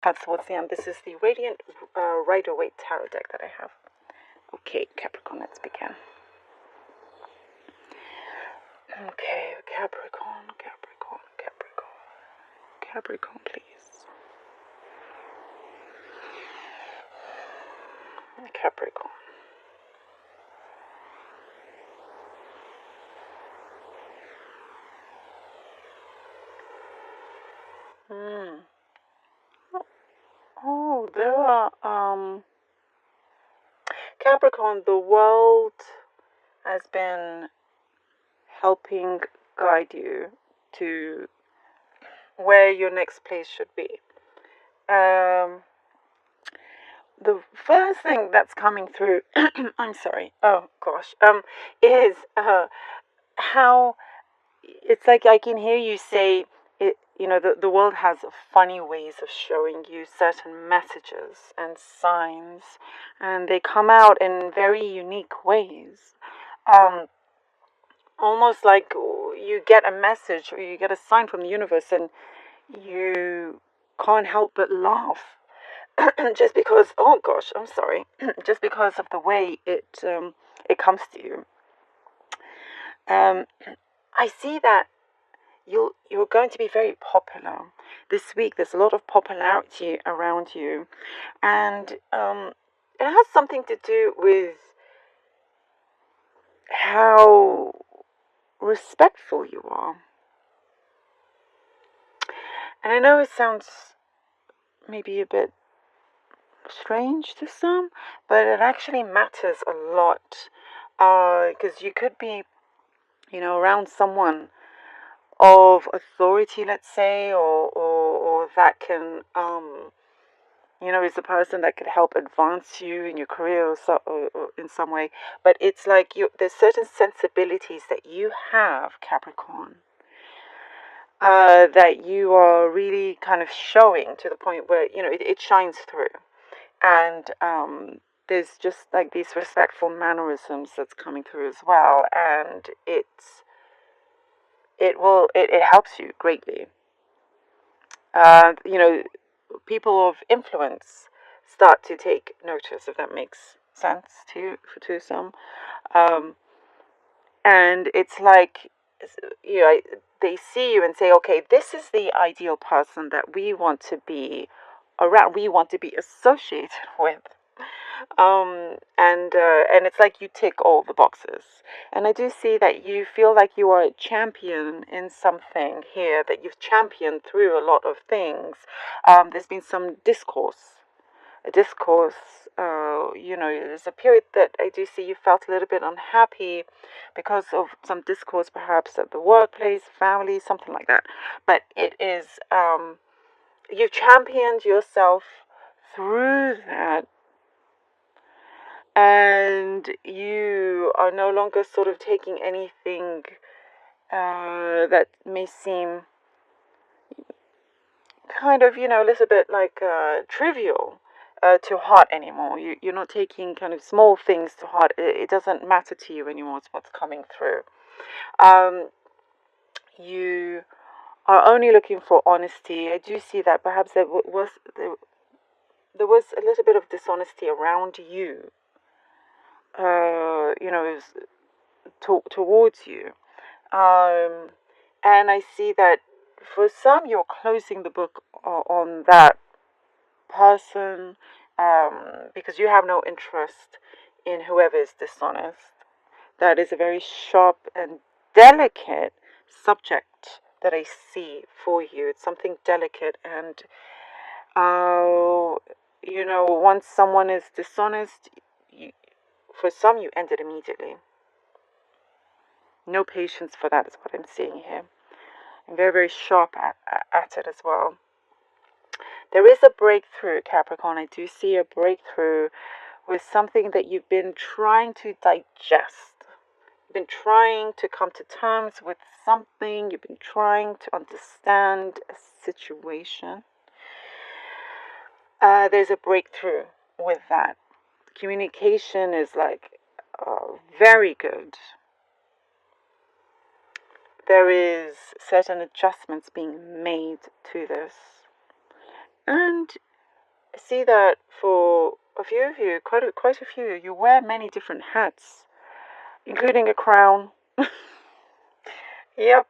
That's towards the end. This is the Radiant Rider-Waite Tarot deck that I have. Okay, Capricorn, let's begin. Okay, Capricorn, Capricorn, Capricorn. Capricorn, please. Capricorn. Oh, there are, Capricorn, the world has been helping guide you to where your next place should be. The first thing that's coming through, I'm sorry, oh gosh, is how it's like I can hear you say it. You know, the world has funny ways of showing you certain messages and signs, and they come out in very unique ways. Almost like you get a message or you get a sign from the universe, and you can't help but laugh. Just because, oh gosh, I'm sorry, just because of the way it comes to you. I see that you're going to be very popular this week. There's a lot of popularity around you, and it has something to do with how respectful you are. And I know it sounds maybe a bit strange to some, but it actually matters a lot, because you could be, you know, around someone of authority, let's say, or that can, you know, is a person that could help advance you in your career or in some way. But it's like there's certain sensibilities that you have, Capricorn, that you are really kind of showing to the point where, you know, it shines through. And there's just like these respectful mannerisms that's coming through as well. And it helps you greatly. You know, people of influence start to take notice, if that makes sense to some. And it's like, you know, they see you and say, okay, this is the ideal person that we want to be around, we want to be associated with. And it's like you tick all the boxes. And I do see that you feel like you are a champion in something here, that you've championed through a lot of things. There's been some discourse. You know, there's a period that I do see you felt a little bit unhappy because of some discourse, perhaps at the workplace, family, something like that. But it is, you've championed yourself through that, and you are no longer sort of taking anything that may seem kind of, you know, a little bit like trivial to heart anymore. You're not taking kind of small things to heart. It doesn't matter to you anymore. It's what's coming through. You are only looking for honesty. I do see that perhaps there was a little bit of dishonesty around you. You know, it was towards you. And I see that for some, you're closing the book on that person, because you have no interest in whoever is dishonest. That is a very sharp and delicate subject that I see for you. It's something delicate, and you know, once someone is dishonest, for some you end it immediately. No patience for that is what I'm seeing here. I'm very, very sharp at it as well. There is a breakthrough, Capricorn. I do see a breakthrough with something that you've been trying to digest. You've been trying to come to terms with something. You've been trying to understand a situation. There's a breakthrough with that. Communication is like very good. There is certain adjustments being made to this. And see that for a few of you, quite a few, you wear many different hats, including a crown. Yep,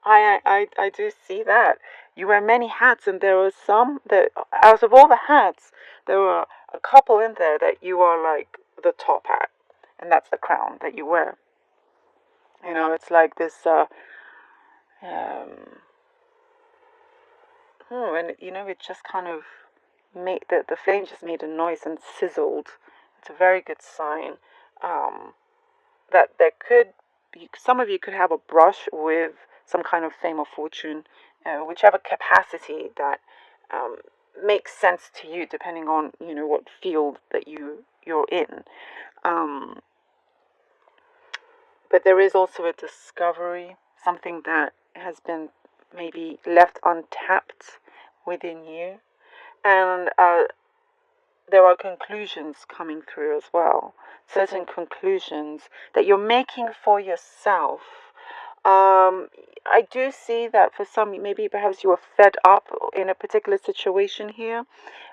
I do see that. You wear many hats, and there are some that, out of all the hats, there are a couple in there that you are like the top hat, and that's the crown that you wear. It's like this, um, and it just kind of made the flame just made a noise and sizzled. It's a very good sign. Um, that there could be, some of you could have a brush with some kind of fame or fortune, whichever capacity that um, makes sense to you, depending on what field that you're in. Um, but there is also a discovery, something that has been maybe left untapped within you, and there are conclusions coming through as well. Certain conclusions that you're making for yourself. I do see that for some, maybe perhaps you were fed up in a particular situation here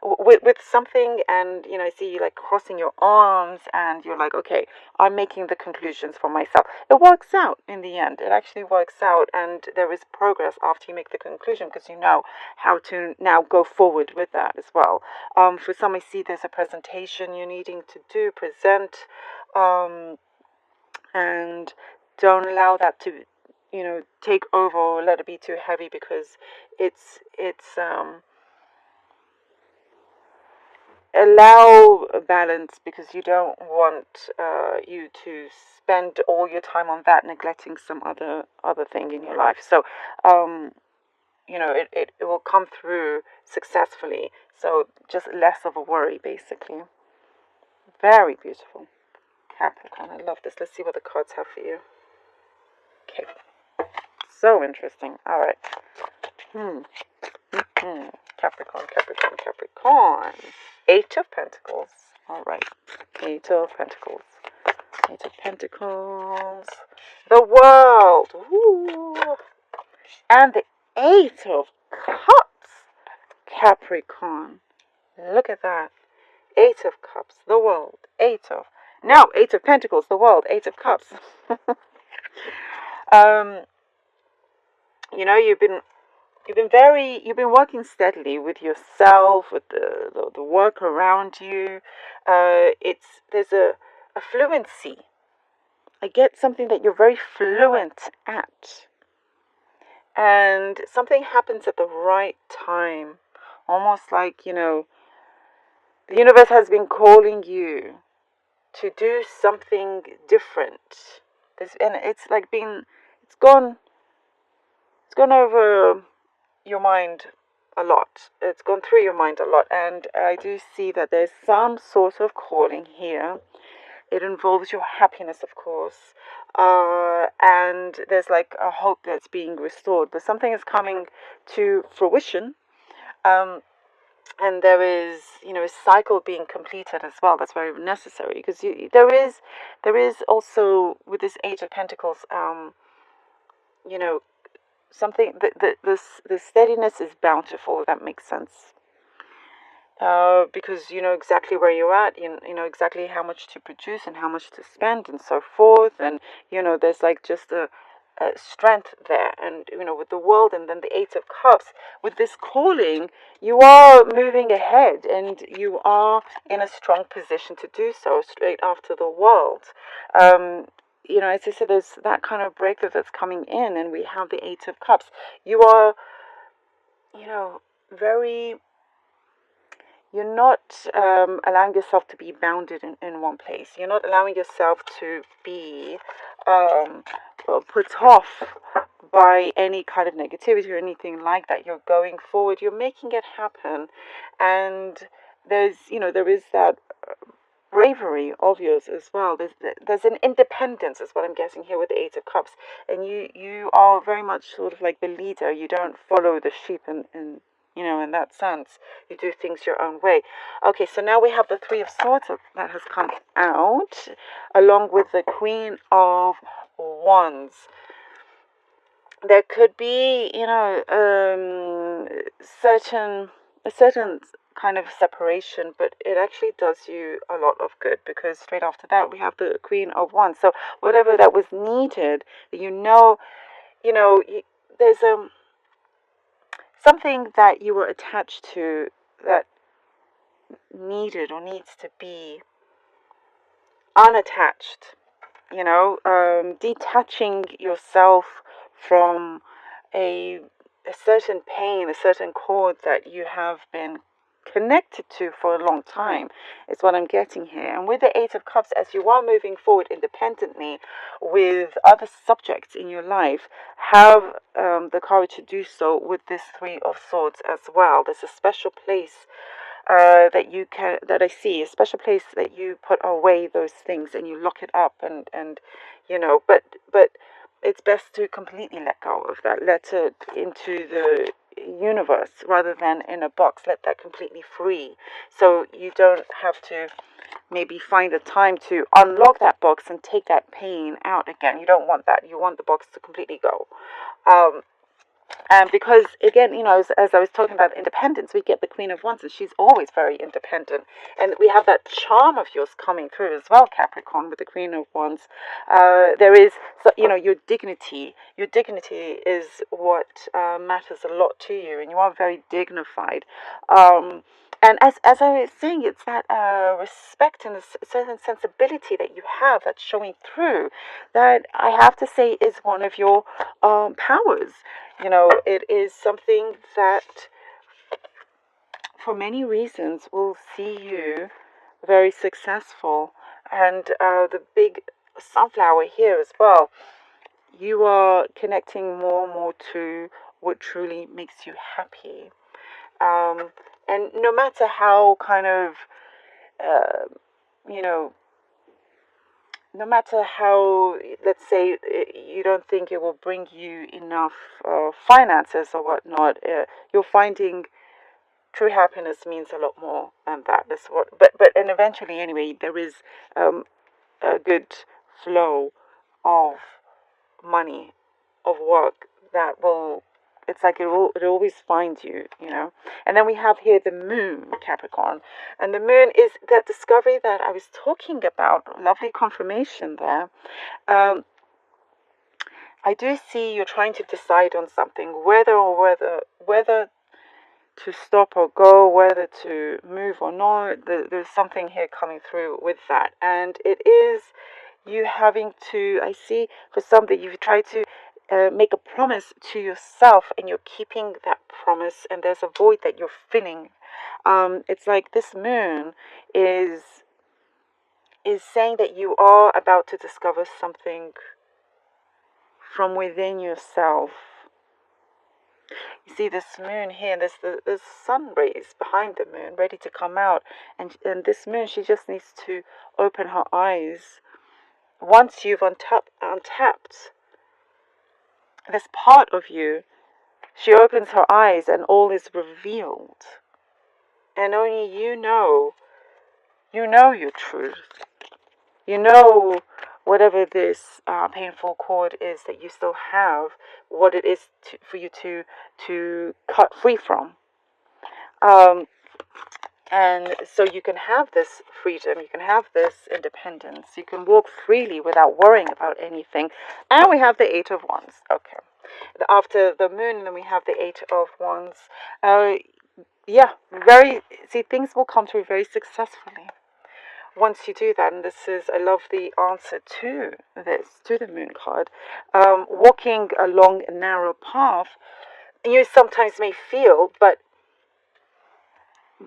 with something, and I see you like crossing your arms, and you're like, okay, I'm making the conclusions for myself. It works out in the end. It actually works out, and there is progress after you make the conclusion because you know how to now go forward with that as well. For some, I see there's a presentation you're needing to present, and don't allow that to, take over or let it be too heavy because it's allow a balance because you don't want you to spend all your time on that, neglecting some other thing in your life. So, it will come through successfully. So just less of a worry, basically. Very beautiful. Capricorn, I love this. Let's see what the cards have for you. Okay. So interesting. All right. Capricorn, Capricorn, Capricorn. Eight of Pentacles. All right. Eight of Pentacles. Eight of Pentacles. The World. Ooh. And the Eight of Cups. Capricorn. Look at that. Eight of Cups. The World. Eight of Pentacles. The World. Eight of Cups. um, you've been working steadily with yourself, with the work around you. There's a fluency. I get something that you're very fluent at, and something happens at the right time, almost like the universe has been calling you to do something different. And it's like it's gone over your mind a lot. It's gone through your mind a lot, and I do see that there's some sort of calling here. It involves your happiness, of course, and there's like a hope that's being restored. But something is coming to fruition, and there is a cycle being completed as well. That's very necessary because there is also with this Eight of Pentacles, you know something, the steadiness is bountiful, if that makes sense. Because you know exactly where you're at, you know exactly how much to produce and how much to spend and so forth, and there's like just a strength there, and with the World and then the Eight of Cups, with this calling, you are moving ahead and you are in a strong position to do so straight after the World. As I said, there's that kind of breakthrough that's coming in, and we have the Eight of Cups. You are, very, you're not allowing yourself to be bounded in one place. You're not allowing yourself to be put off by any kind of negativity or anything like that. You're going forward. You're making it happen, and there is that bravery of yours as well. There's an independence, is what I'm getting here with the Eight of Cups, and you are very much sort of like the leader. You don't follow the sheep, in that sense, you do things your own way. Okay, so now we have the Three of Swords that has come out, along with the Queen of Wands. There could be, a certain kind of separation, but it actually does you a lot of good, because straight after that we have the Queen of Wands. So whatever that was needed, there's something that you were attached to that needed or needs to be unattached. Detaching yourself from a certain pain, a certain cord that you have been connected to for a long time is what I'm getting here. And with the Eight of Cups, as you are moving forward independently with other subjects in your life, have the courage to do so with this Three of Swords as well. There's a special place that I see, a special place that you put away those things and you lock it up, and but it's best to completely let go of that, let it into the universe rather than in a box. Let that completely free, so you don't have to maybe find a time to unlock that box and take that pain out again. You don't want that. You want the box to completely go. Because again, as I was talking about independence, we get the Queen of Wands, and she's always very independent. And we have that charm of yours coming through as well, Capricorn, with the Queen of Wands. There is, your dignity. Your dignity is what matters a lot to you, and you are very dignified. And as I was saying, it's that respect and a certain sensibility that you have that's showing through, that I have to say is one of your powers. It is something that, for many reasons, will see you very successful. And the big sunflower here as well, you are connecting more and more to what truly makes you happy. And no matter how kind of, uh, you know, no matter how, let's say, you don't think it will bring you enough finances or whatnot, you're finding true happiness means a lot more than that. That's what, and eventually, anyway, there is a good flow of money, of work that will. It's like it always finds you. And then we have here the moon, Capricorn. And the moon is that discovery that I was talking about. Lovely confirmation there. I do see you're trying to decide on something, whether to stop or go, whether to move or not. There's something here coming through with that. And it is you having to, I see for some that you've tried to make a promise to yourself, and you're keeping that promise, and there's a void that you're filling. It's like this moon is saying that you are about to discover something from within yourself. You see this moon here, and there's sun rays behind the moon ready to come out, and this moon, she just needs to open her eyes. Once you've untapped this part of you, she opens her eyes and all is revealed. And only you know your truth. You know whatever this painful cord is that you still have, what it is for you to cut free from. And so you can have this freedom, you can have this independence, you can walk freely without worrying about anything. And we have the Eight of Wands. Okay. After the moon, then we have the Eight of Wands. Things will come through very successfully once you do that. And I love the answer to the moon card. Walking along a narrow path, you sometimes may feel, but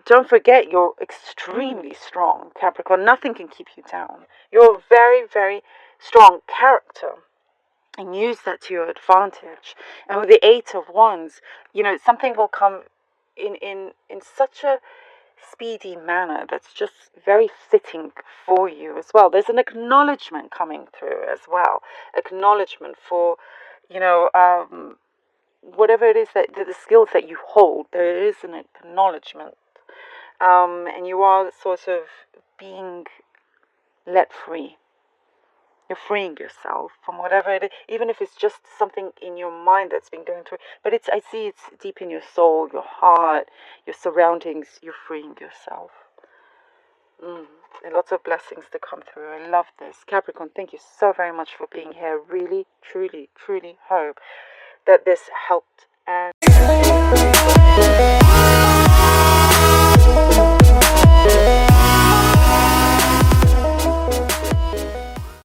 don't forget, you're extremely strong, Capricorn. Nothing can keep you down. You're a very, very strong character, and use that to your advantage. And with the Eight of Wands, something will come in such a speedy manner that's just very fitting for you as well. There's an acknowledgement coming through as well. Acknowledgement for, whatever it is that the skills that you hold. There is an acknowledgement. And you are sort of being let free. You're freeing yourself from whatever it is, even if it's just something in your mind that's been going through. But I see it's deep in your soul, your heart, your surroundings. You're freeing yourself. And lots of blessings to come through. I love this. Capricorn, thank you so very much for being here. Really, truly, truly hope that this helped. And